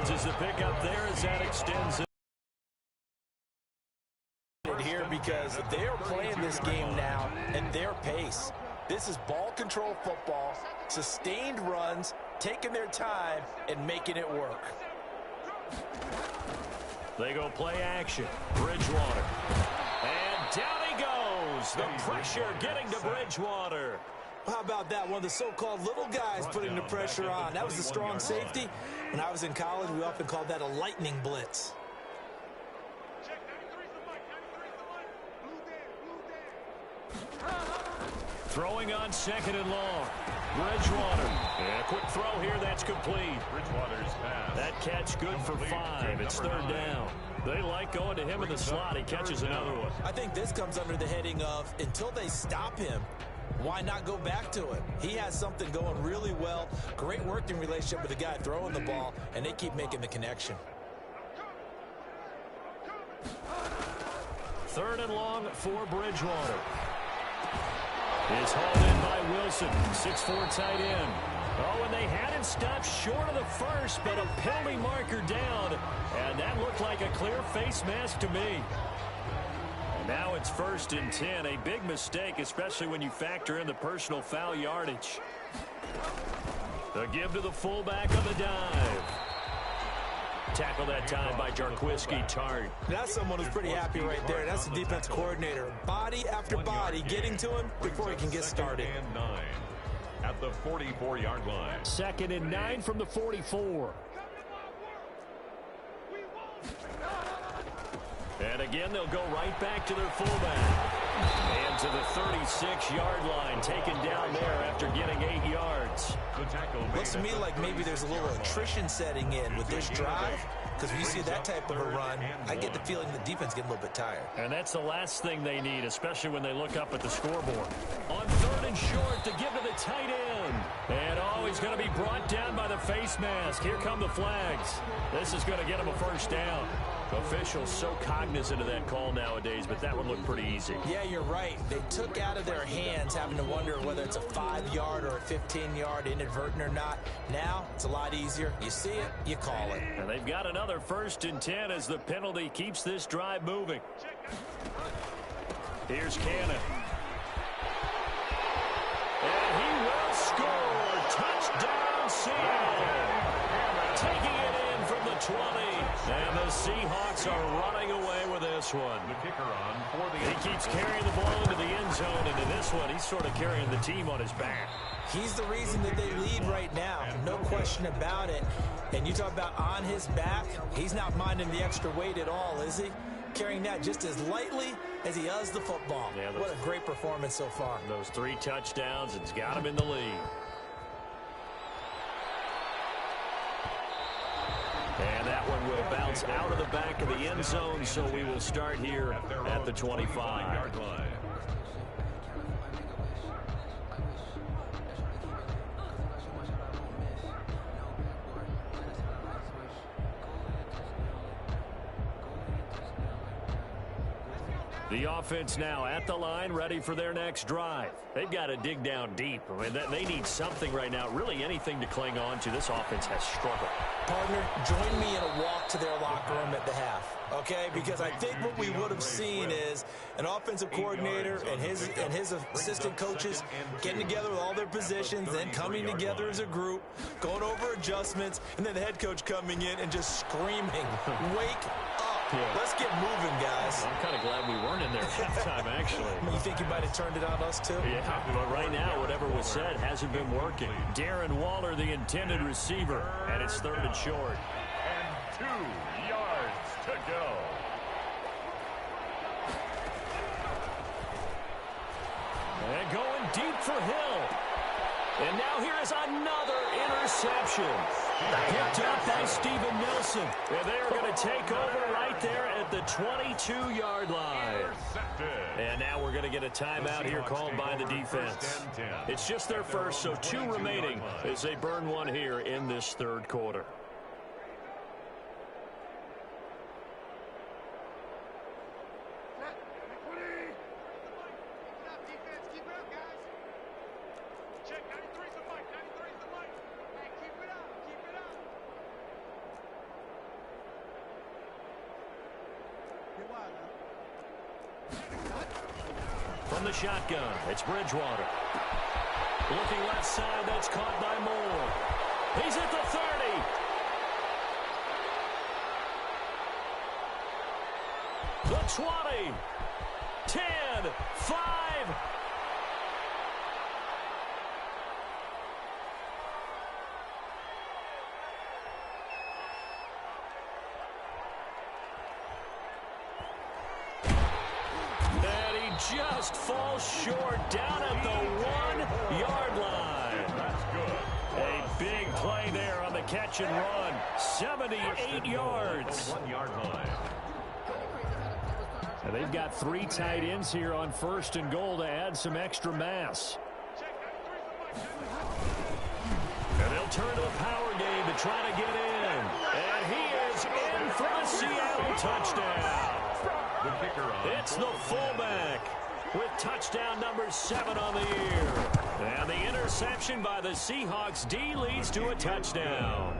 yards is the pickup there as that extends it. Here because they're playing this game now at their pace. This is ball control football, sustained runs, taking their time and making it work. They go play action. Bridgewater. And down he goes. The pressure getting to Bridgewater. How about that? One of the so-called little guys putting the pressure on. That was the strong safety. When I was in college, we often called that a lightning blitz. Throwing on second and long. Bridgewater. And a quick throw here. That's complete. Bridgewater's pass. That catch good for 5. It's third down. They like going to him in the slot. He catches another one. I think this comes under the heading of until they stop him, why not go back to it? He has something going really well. Great working relationship with the guy throwing the ball, and they keep making the connection. Third and long for Bridgewater. Is hauled in by Wilson, 6'4" tight end. Oh, and they had him stopped short of the first, but a penalty marker down. And that looked like a clear face mask to me. And now it's 1st and 10. A big mistake, especially when you factor in the personal foul yardage. The give to the fullback on the dive. Tackle that time by Jarquiski Tart. That's someone who's pretty happy right there. That's the defense coordinator. Body after body getting to him before he can get started. And 9 at the 44-yard line. 2nd and 9 from the 44. And again, they'll go right back to their fullback. And to the 36-yard line, taken down there after getting 8 yards. Looks to me like maybe there's a little attrition setting in with this drive, because when you see that type of a run, I get the feeling the defense getting a little bit tired. And that's the last thing they need, especially when they look up at the scoreboard. On 3rd and short to give to the tight end. And oh, he's going to be brought down by the face mask. Here come the flags. This is going to get him a first down. Officials so cognizant of that call nowadays, but that one looked pretty easy. Yeah, you're right. They took out of their hands having to wonder whether it's a 5-yard or a 15-yard inadvertent or not. Now, it's a lot easier. You see it, you call it. And they've got another 1st and 10 as the penalty keeps this drive moving. Here's Cannon. And he will score. Touchdown, Seattle. Taking it in from the 20. And the Seahawks are running away with this one. The kicker on for the He keeps carrying the ball into the end zone, and in this one, he's sort of carrying the team on his back. He's the reason that they lead right now, no question about it. And you talk about on his back, he's not minding the extra weight at all, is he? Carrying that just as lightly as he does the football. Yeah, what a great performance so far. Those 3 touchdowns, it's got him in the lead. And that one will bounce out of the back of the end zone, so we will start here at the 25-yard line. The offense now at the line, ready for their next drive. They've got to dig down deep. I mean, they need something right now, really anything to cling on to. This offense has struggled. Partner, join me in a walk to their locker room at the half, okay? Because I think what we would have seen is an offensive coordinator and his assistant coaches getting together with all their positions, then coming together as a group, going over adjustments, and then the head coach coming in and just screaming, "Wake up. Yeah. Let's get moving, guys." I'm kind of glad we weren't in there at halftime, actually. You think you might have turned it on us, too? Yeah, but right now, whatever was said hasn't been working. Darren Waller, the intended receiver, and it's 3rd and short. And 2 yards to go. And going deep for Hill. And now here is another interception. Picked up by Steven Nelson. And they're going to take over right there at the 22-yard line. And now we're going to get a timeout here called by the defense. It's just their first, so 2 remaining as they burn one here in this 3rd quarter. From the shotgun, it's Bridgewater. Looking left side, that's caught by Moore. He's at the 30. The 20. 10. 5. Just falls short down at the 1-yard line. That's good. A big play there on the catch and run. 78 yards. 1-yard line. And they've got 3 tight ends here on 1st and goal to add some extra mass. And they'll turn to the power game to try to get in. And he is in for the Seattle touchdown. The kicker on. It's the fullback with touchdown number 7 on the year. And the interception by the Seahawks D leads to a touchdown.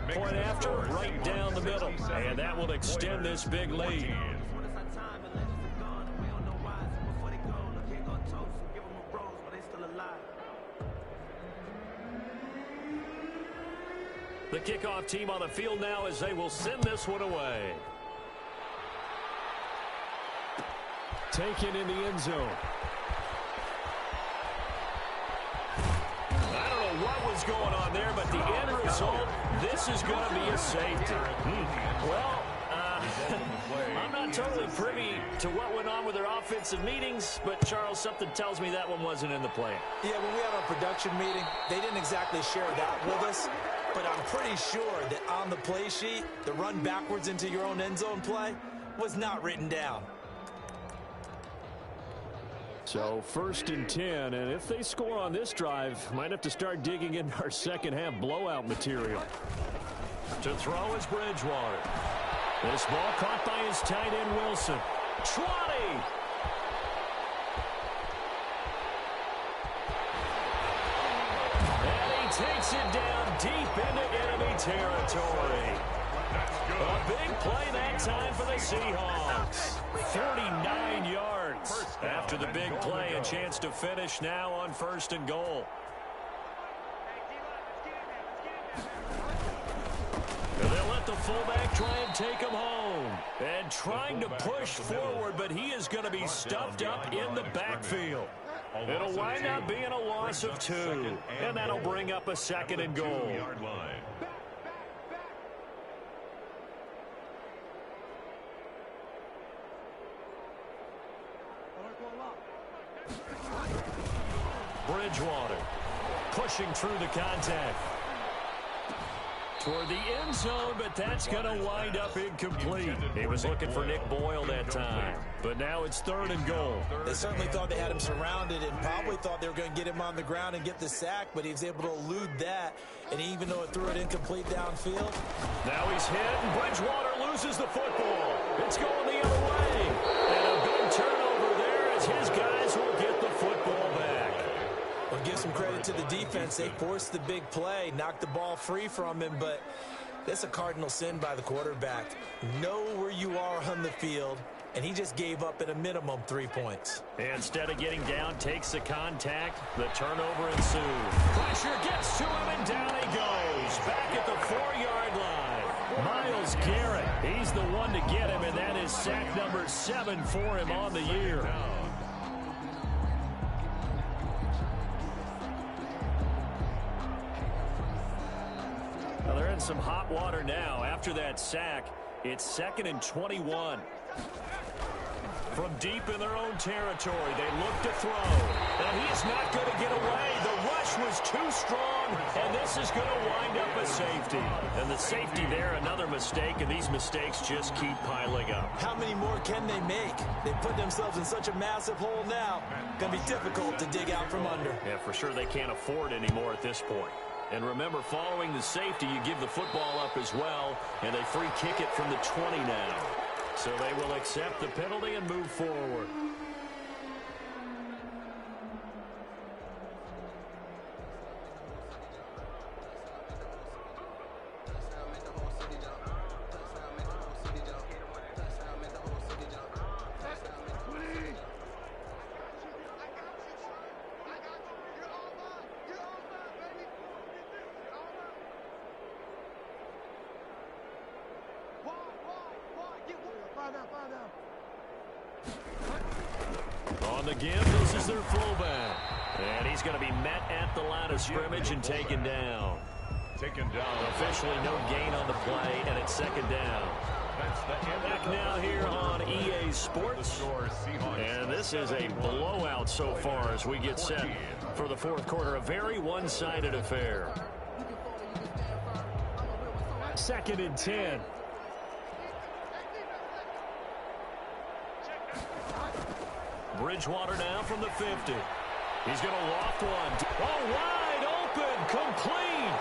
Point after, right down the middle. And that will extend this big lead. The kickoff team on the field now as they will send this one away. Taken in the end zone. I don't know what was going on there, but the end result, this is going to be a safety. Well, I'm not totally privy to what went on with their offensive meetings, but Charles, something tells me that one wasn't in the plan. Yeah, when we had our production meeting, they didn't exactly share that with us, but I'm pretty sure that on the play sheet, the run backwards into your own end zone play was not written down. So 1st and 10, and if they score on this drive, might have to start digging in our second half blowout material. To throw is Bridgewater. This ball caught by his tight end Wilson. 20. And he takes it down deep into enemy territory. A big play that time for the Seahawks. 49 yards after the big play. A chance to finish now on 1st and goal. And they'll let the fullback try and take him home. And trying to push forward, but he is going to be stuffed up in the backfield. It'll wind up being a loss of 2. And that'll bring up a 2nd and goal. Bridgewater pushing through the contact toward the end zone, but that's going to wind up incomplete. He was looking for Nick Boyle that time, but now it's 3rd and goal. They certainly thought they had him surrounded and probably thought they were going to get him on the ground and get the sack, but he was able to elude that, and even though it threw it incomplete downfield. Now he's hit, and Bridgewater loses the football. It's going the other way, and a big turnover there as his guys will get the football back. Well, give some credit to the defense. They forced the big play, knocked the ball free from him, but that's a cardinal sin by the quarterback. Know where you are on the field, and he just gave up at a minimum 3 points. Instead of getting down, takes the contact. The turnover ensues. Pressure gets to him, and down he goes. Back at the 4-yard line. Myles Garrett, he's the one to get him, and that is sack number 7 for him on the year. Well, they're in some hot water now. After that sack, it's 2nd and 21. From deep in their own territory, they look to throw. And he is not going to get away. The rush was too strong, and this is going to wind up a safety. And the safety there, another mistake, and these mistakes just keep piling up. How many more can they make? They put themselves in such a massive hole now. Going to be difficult to dig out from under. Yeah, for sure they can't afford anymore at this point. And remember, following the safety, you give the football up as well, and they free kick it from the 20 now. So they will accept the penalty and move forward. On the give, this is their fullback. And he's going to be met at the line of scrimmage and taken down. Officially no gain on the play, and it's second down. Back now here on EA Sports. And this is a blowout so far as we get set for the fourth quarter. A very one-sided affair. Second and 10. Bridgewater now from the 50. He's going to loft one. Oh, wide open, complete.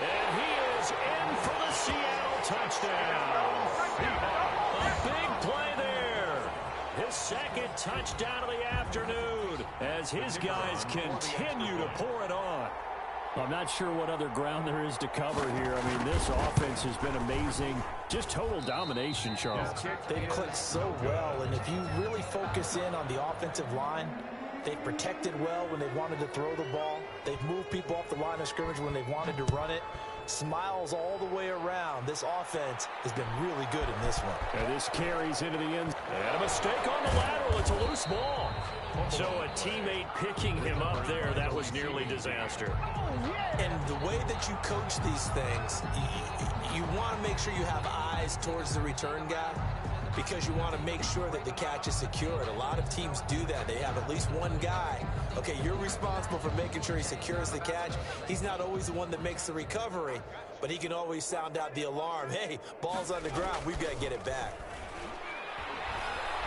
And he is in for the Seattle touchdown. A big play there. His second touchdown of the afternoon as his guys continue to pour it on. I'm not sure what other ground there is to cover here. I mean, this offense has been amazing. Just total domination, Charles. They've clicked so well, and if you really focus in on the offensive line, they've protected well when they've wanted to throw the ball. They've moved people off the line of scrimmage when they've wanted to run it. Smiles all the way around. This offense has been really good in this one. And this carries into the end. And a mistake on the lateral. It's a loose ball. So a teammate picking him up there, that was nearly disaster. And the way that you coach these things, you want to make sure you have eyes towards the return guy because you want to make sure that the catch is secured. A lot of teams do that. They have at least one guy. Okay, you're responsible for making sure he secures the catch. He's not always the one that makes the recovery, but he can always sound out the alarm. Hey, ball's on the ground. We've got to get it back.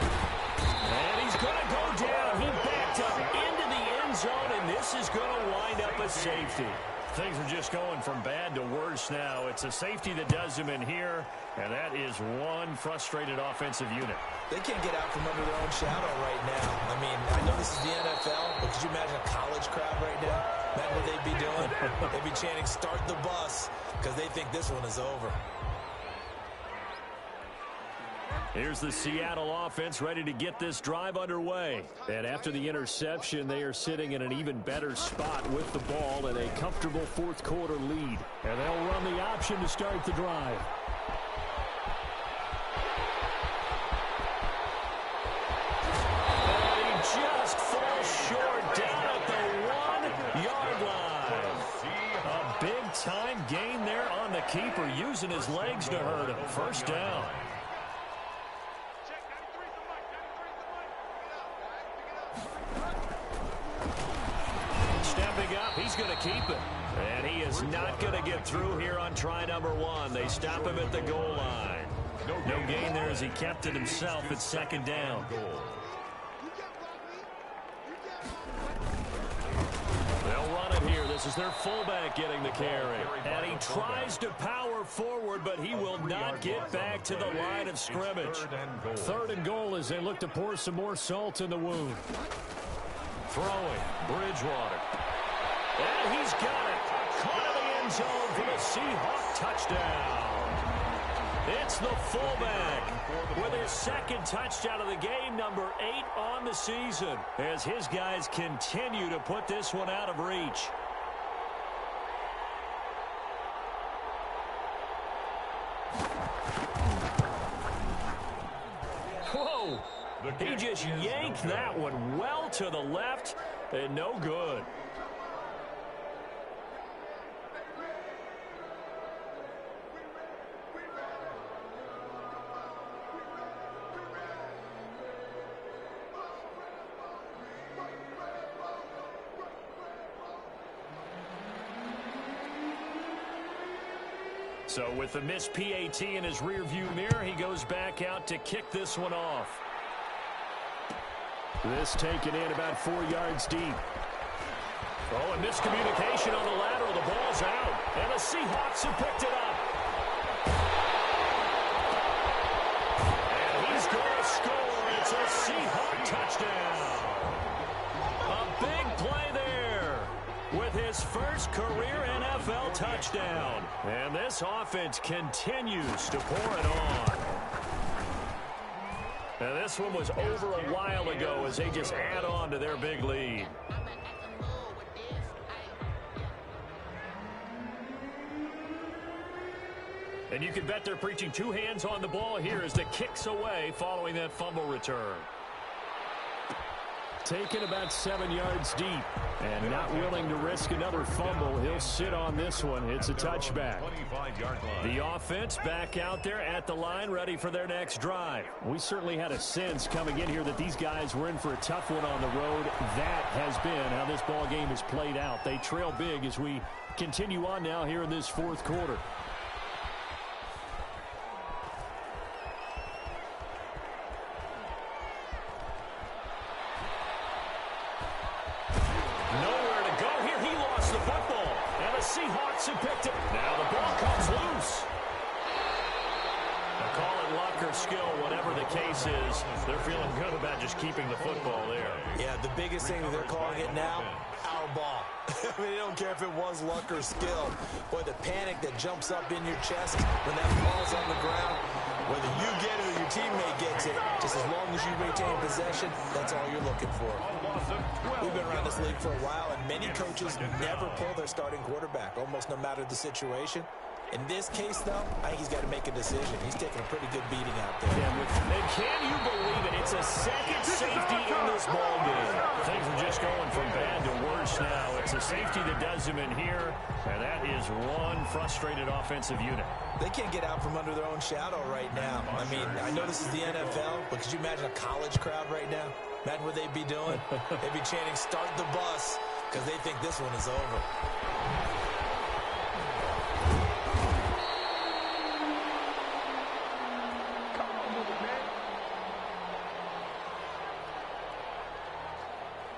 And he's going to go down. He backed up into the end zone, and this is going to wind up a safety. Things are just going from bad to worse now. It's a safety that does him in here, and that is one frustrated offensive unit. They can't get out from under their own shadow right now. I mean, I know this is the NFL, but could you imagine a college crowd right now? Imagine what they'd be doing. They'd be chanting, "Start the bus," because they think this one is over. Here's the Seattle offense ready to get this drive underway. And after the interception, they are sitting in an even better spot with the ball and a comfortable fourth quarter lead. And they'll run the option to start the drive. And he just falls short down at the 1-yard line. A big-time gain there on the keeper, using his legs to hurt him. First down. He's going to keep it. And he is not going to get through here on try number one. They stop him at the goal line. No gain there as he kept it himself at second down. They'll run it here. This is their fullback getting the carry. And he tries to power forward, but he will not get back to the line of scrimmage. Third and goal as they look to pour some more salt in the wound. Throwing, Bridgewater. And he's got it. Caught in the end zone for the Seahawk touchdown. It's the fullback with his second touchdown of the game, number 8 on the season, as his guys continue to put this one out of reach. Whoa! He just yanked that one well to the left, and no good. So with the missed PAT in his rearview mirror, he goes back out to kick this one off. This taken in about 4 yards deep. Oh, a miscommunication on the lateral. The ball's out. And the Seahawks have picked it up. And he's going to score. It's a Seahawk touchdown. A big play there with his first career NFL touchdown. And this offense continues to pour it on. And this one was over a while ago as they just add on to their big lead. And you can bet they're preaching two hands on the ball here as the kick's away following that fumble return. Taken about 7 yards deep and not willing to risk another fumble. He'll sit on this one. It's a touchback. The offense back out there at the line, ready for their next drive. We certainly had a sense coming in here that these guys were in for a tough one on the road. That has been how this ball game has played out. They trail big as we continue on now here in this fourth quarter. Seahawks have picked it. Now the ball comes loose. Now call it luck or skill, whatever the case is. They're feeling good about just keeping the football there. Yeah, the biggest thing that they're calling it now, our ball. I mean, they don't care if it was luck or skill. Boy, the panic that jumps up in your chest when that ball's on the ground, whether you get it or your teammate gets it, just as long as you retain possession, that's all you're looking for. We've been around this league for a while, and many coaches never pull their starting quarterback, almost no matter the situation. In this case, though, I think he's got to make a decision. He's taking a pretty good beating out there. Yeah, and can you believe it? It's a second safety in this ball game. Things are just going from bad to worse now. It's a safety that does him in here, and that is one frustrated offensive unit. They can't get out from under their own shadow right now. I mean, I know this is the NFL, but could you imagine a college crowd right now? Imagine what they'd be doing. They'd be chanting, "Start the bus," because they think this one is over.